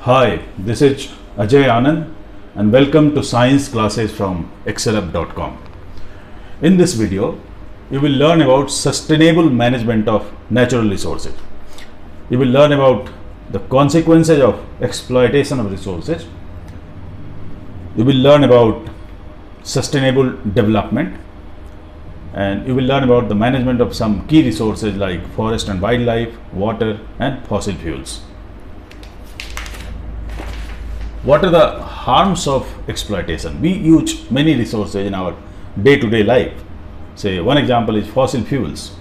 Hi, this is Ajay Anand and welcome to science classes from excelup.com. In this video, you will learn about sustainable management of natural resources. You will learn about the consequences of exploitation of resources. You will learn about sustainable development, and you will learn about the management of some key resources like forest and wildlife, water and fossil fuels. What are the harms of exploitation? We use many resources in our day-to-day life. Say one example is fossil fuels.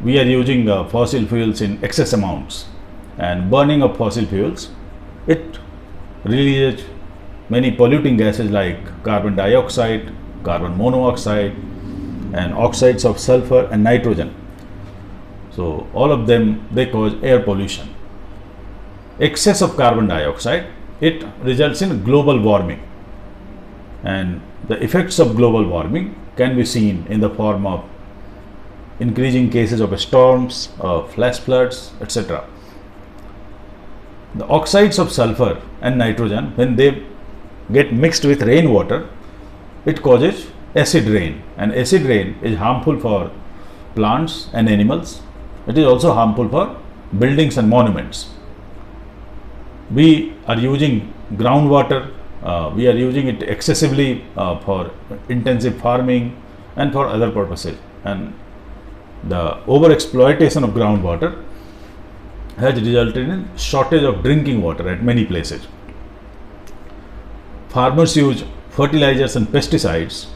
We are using fossil fuels in excess amounts, and burning of fossil fuels, it releases many polluting gases like carbon dioxide, carbon monoxide and oxides of sulfur and nitrogen. So all of them, they cause air pollution. Excess of carbon dioxide, it results in global warming, and the effects of global warming can be seen in the form of increasing cases of storms, flash floods, etc. The oxides of sulfur and nitrogen, when they get mixed with rainwater, it causes acid rain, and acid rain is harmful for plants and animals. It is also harmful for buildings and monuments. We are using groundwater, we are using it excessively for intensive farming and for other purposes, and the over exploitation of groundwater has resulted in shortage of drinking water at many places. Farmers use fertilizers and pesticides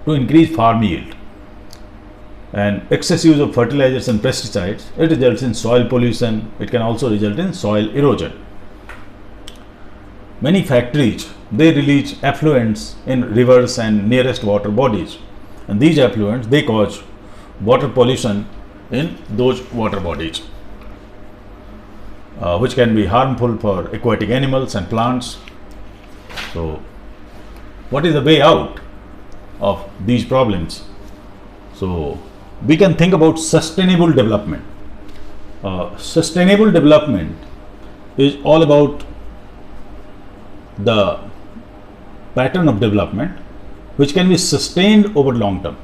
to increase farm yield, and excess use of fertilizers and pesticides, it results in soil pollution. It can also result in soil erosion. Many factories, they release effluents in rivers and nearest water bodies, and these effluents, they cause water pollution in those water bodies, which can be harmful for aquatic animals and plants. So what is the way out of these problems? So we can think about sustainable development. Sustainable development is all about the pattern of development which can be sustained over long term.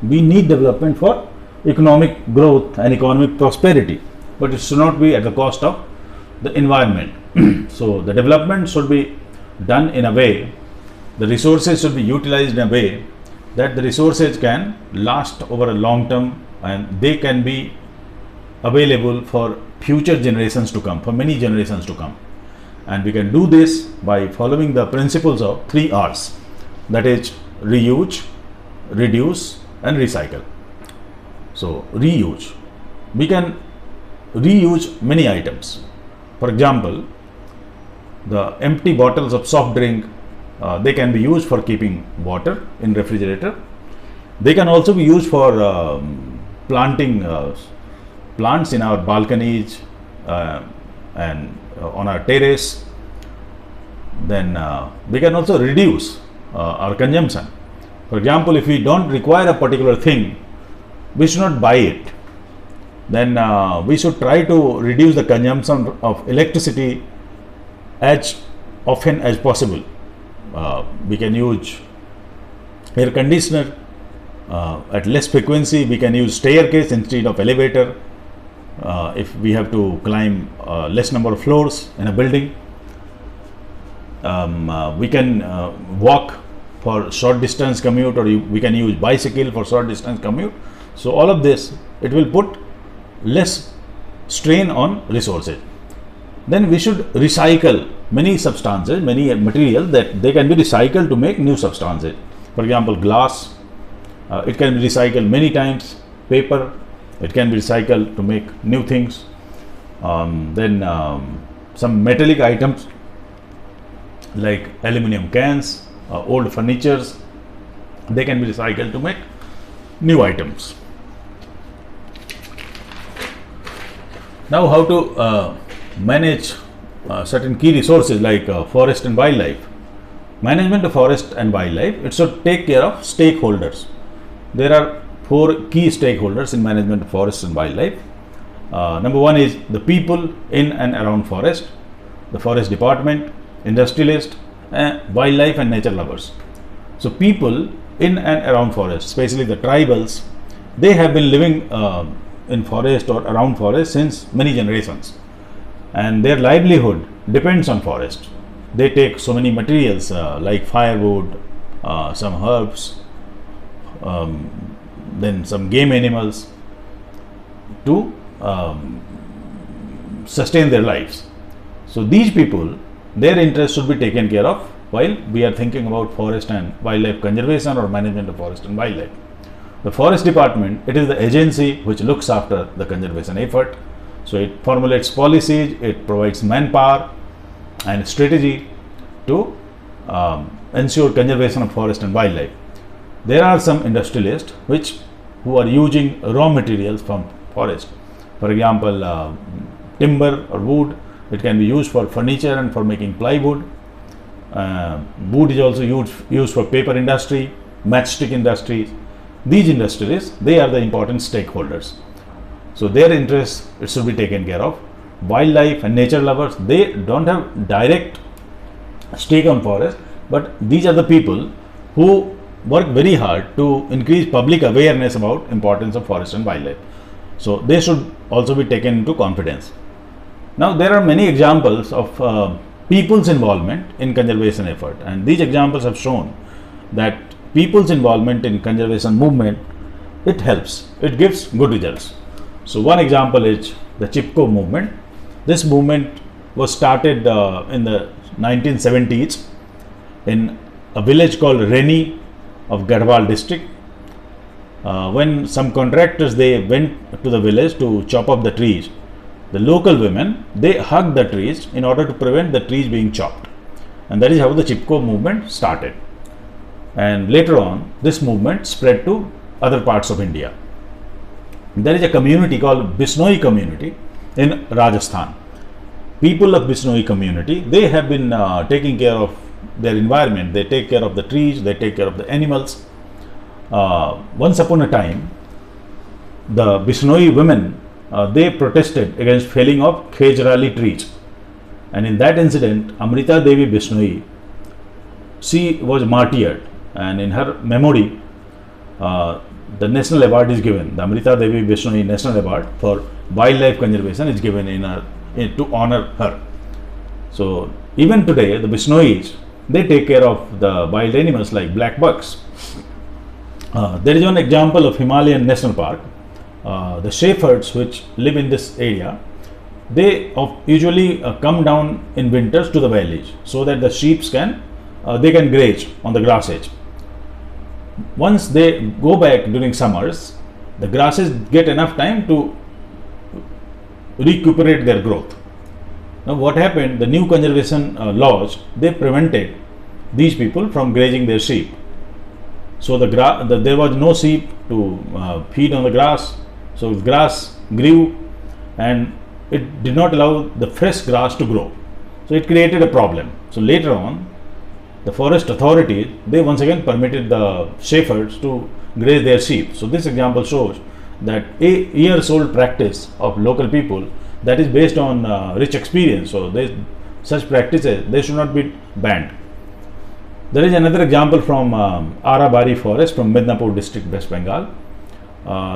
We need development for economic growth and economic prosperity, but it should not be at the cost of the environment. So the development should be done in a way, the resources should be utilized in a way that the resources can last over a long term, and they can be available for future generations to come, for many generations to come. And we can do this by following the principles of 3 R's, that is reuse, reduce and recycle. So reuse, we can reuse many items. For example, the empty bottles of soft drink, they can be used for keeping water in refrigerator. They can also be used for planting plants in our balconies and on our terrace. Then we can also reduce our consumption. For example, if we don't require a particular thing, we should not buy it. Then we should try to reduce the consumption of electricity as often as possible. We can use air conditioner at less frequency. We can use staircase instead of elevator if we have to climb less number of floors in a building. We can walk for short distance commute, or we can use bicycle for short distance commute. So all of this, it will put less strain on resources. Then we should recycle many substances, many materials that they can be recycled to make new substances. For example, glass, it can be recycled many times. Paper, it can be recycled to make new things. Then some metallic items like aluminum cans, old furnitures, they can be recycled to make new items. Now how to manage certain key resources like forest and wildlife. Management of forest and wildlife, it should take care of stakeholders. There are 4 key stakeholders in management of forest and wildlife. Number one is the people in and around forest. the forest department, industrialists, wildlife and nature lovers. So people in and around forest, especially the tribals, they have been living in forest or around forest since many generations, and their livelihood depends on forest. They take so many materials like firewood, some herbs, then some game animals to sustain their lives. So these people, their interests should be taken care of while we are thinking about forest and wildlife conservation or management of forest and wildlife. The forest department, it is the agency which looks after the conservation effort. So it formulates policies, it provides manpower and strategy to ensure conservation of forest and wildlife. There are some industrialists who are using raw materials from forest. For example, timber or wood, it can be used for furniture and for making plywood. Wood is also used for paper industry, matchstick industries. These industries, they are the important stakeholders. So their interests, it should be taken care of. Wildlife and nature lovers, they don't have direct stake on forest, but these are the people who work very hard to increase public awareness about importance of forest and wildlife. So they should also be taken into confidence. Now there are many examples of people's involvement in conservation effort, and these examples have shown that people's involvement in conservation movement, it helps, it gives good results. So one example is the Chipko movement. This movement was started in the 1970s in a village called Reni of Garhwal district. When some contractors, they went to the village to chop up the trees, the local women, they hugged the trees in order to prevent the trees being chopped, and that is how the Chipko movement started. And later on, this movement spread to other parts of India. There is a community called Bishnoi community in Rajasthan. People of Bishnoi community, they have been taking care of their environment. They take care of the trees, they take care of the animals. Once upon a time, the Bishnoi women, they protested against felling of Khejrali trees, and in that incident, Amrita Devi Bishnoi, she was martyred, and in her memory, the national award is given. The Amrita Devi Bishnoi National Award for Wildlife Conservation is given to honor her. So even today, the Bishnois, they take care of the wild animals like black bucks. There is one example of Himalayan National Park. The shepherds which live in this area, they usually come down in winters to the valleys so that the sheep can graze on the grass edge. Once they go back during summers, the grasses get enough time to recuperate their growth. Now what happened, the new conservation laws, they prevented these people from grazing their sheep. So there was no sheep to feed on the grass. So grass grew and it did not allow the fresh grass to grow. So it created a problem. So later on, the forest authority, they once again permitted the shepherds to graze their sheep. So this example shows that a years old practice of local people, that is based on rich experience. So such practices, they should not be banned. There is another example from Arabari forest from Midnapur district, West Bengal.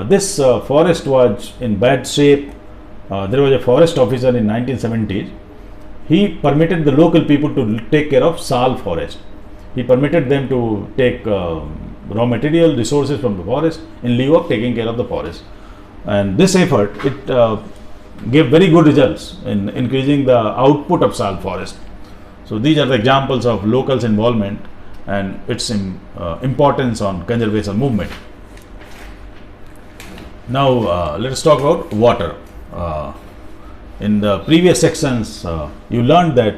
This forest was in bad shape. There was a forest officer in 1970s. He permitted the local people to take care of Sal forest. He permitted them to take raw material resources from the forest in lieu of taking care of the forest. And this effort, it gave very good results in increasing the output of Sal forest. So these are the examples of locals' involvement and its importance on conservation movement. Now let us talk about water. In the previous sections, you learned that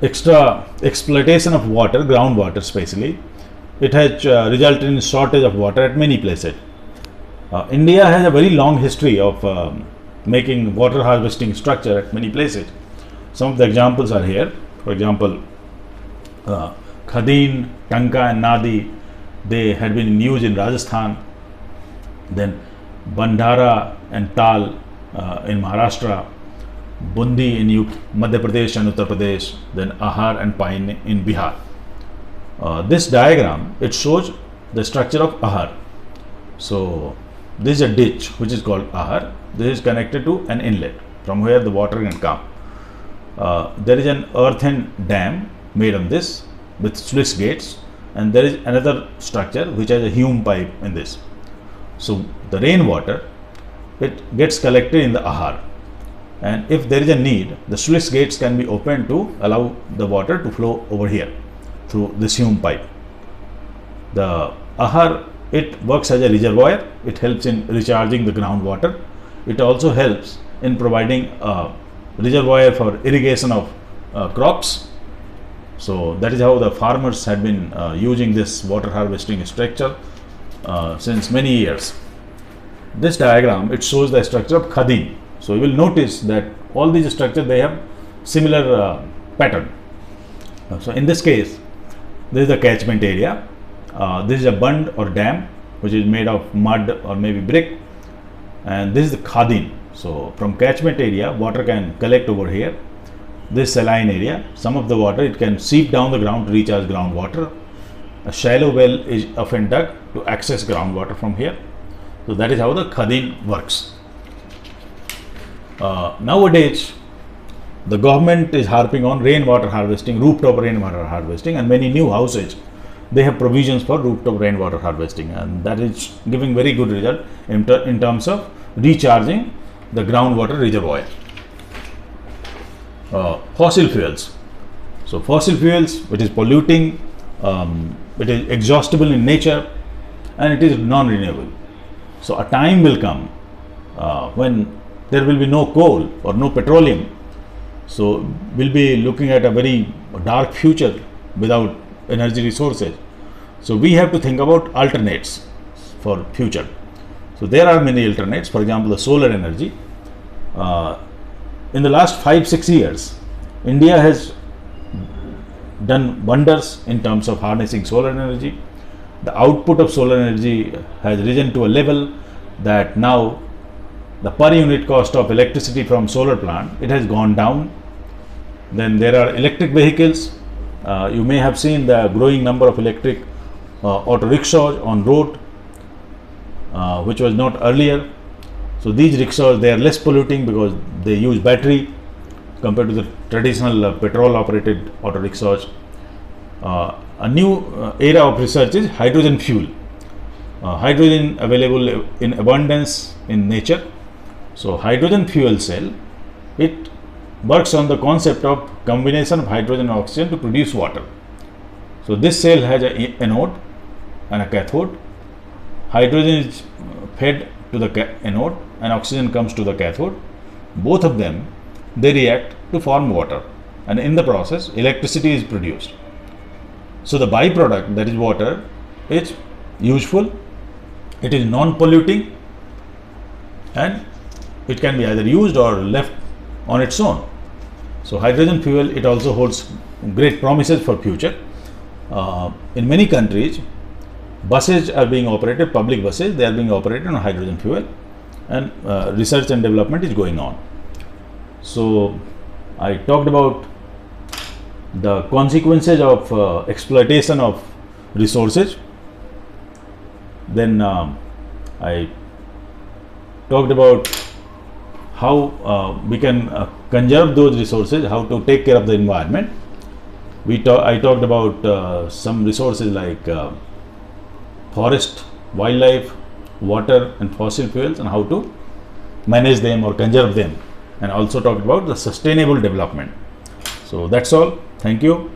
extra exploitation of water, groundwater especially, it has resulted in shortage of water at many places. India has a very long history of making water harvesting structure at many places. Some of the examples are here. For example, Khadin, Tanka and Nadi, they had been in use in Rajasthan. Then Bandhara and Tal in Maharashtra. Bundi in Madhya Pradesh and Uttar Pradesh, then Ahar and Pine in Bihar. This diagram, it shows the structure of Ahar. So this is a ditch which is called Ahar. This is connected to an inlet from where the water can come. There is an earthen dam made on this with sluice gates, and there is another structure which has a Hume pipe in this. So the rainwater, it gets collected in the Ahar, and if there is a need, the sluice gates can be opened to allow the water to flow over here through this Hume pipe. The Ahar, it works as a reservoir. It helps in recharging the groundwater. It also helps in providing a reservoir for irrigation of crops. So that is how the farmers had been using this water harvesting structure since many years. This diagram, it shows the structure of Khadin. So you will notice that all these structures, they have similar pattern. So in this case, this is the catchment area. This is a bund or dam which is made of mud or maybe brick, and this is the Khadin. So from catchment area, water can collect over here. This saline area, some of the water, it can seep down the ground to recharge groundwater. A shallow well is often dug to access groundwater from here. So that is how the Khadin works. Nowadays, the government is harping on rainwater harvesting, rooftop rainwater harvesting, and many new houses, they have provisions for rooftop rainwater harvesting, and that is giving very good result in terms of recharging the groundwater reservoir. Fossil fuels. So fossil fuels, it is polluting, it is exhaustible in nature, and it is non-renewable. So a time will come when there will be no coal or no petroleum. So we'll be looking at a very dark future without energy resources. So we have to think about alternates for future. So there are many alternates. For example, the solar energy. In the last 5-6 years, India has done wonders in terms of harnessing solar energy. The output of solar energy has risen to a level that now the per unit cost of electricity from solar plant, it has gone down. Then there are electric vehicles. You may have seen the growing number of electric auto rickshaws on road, which was not earlier. So these rickshaws, they are less polluting because they use battery compared to the traditional petrol operated auto rickshaws. A new era of research is hydrogen fuel. Hydrogen available in abundance in nature. So hydrogen fuel cell, it works on the concept of combination of hydrogen and oxygen to produce water. So this cell has an anode and a cathode. Hydrogen is fed to the anode and oxygen comes to the cathode. Both of them, they react to form water, and in the process electricity is produced. So the byproduct, that is water, is useful, it is non-polluting, and it can be either used or left on its own. So hydrogen fuel, it also holds great promises for future. In many countries, buses are being operated, public buses, they are being operated on hydrogen fuel, and research and development is going on. So I talked about the consequences of exploitation of resources. Then I talked about how we can conserve those resources, how to take care of the environment. I talked about some resources like forest, wildlife, water and fossil fuels, and how to manage them or conserve them, and also talked about the sustainable development. So that's all. Thank you.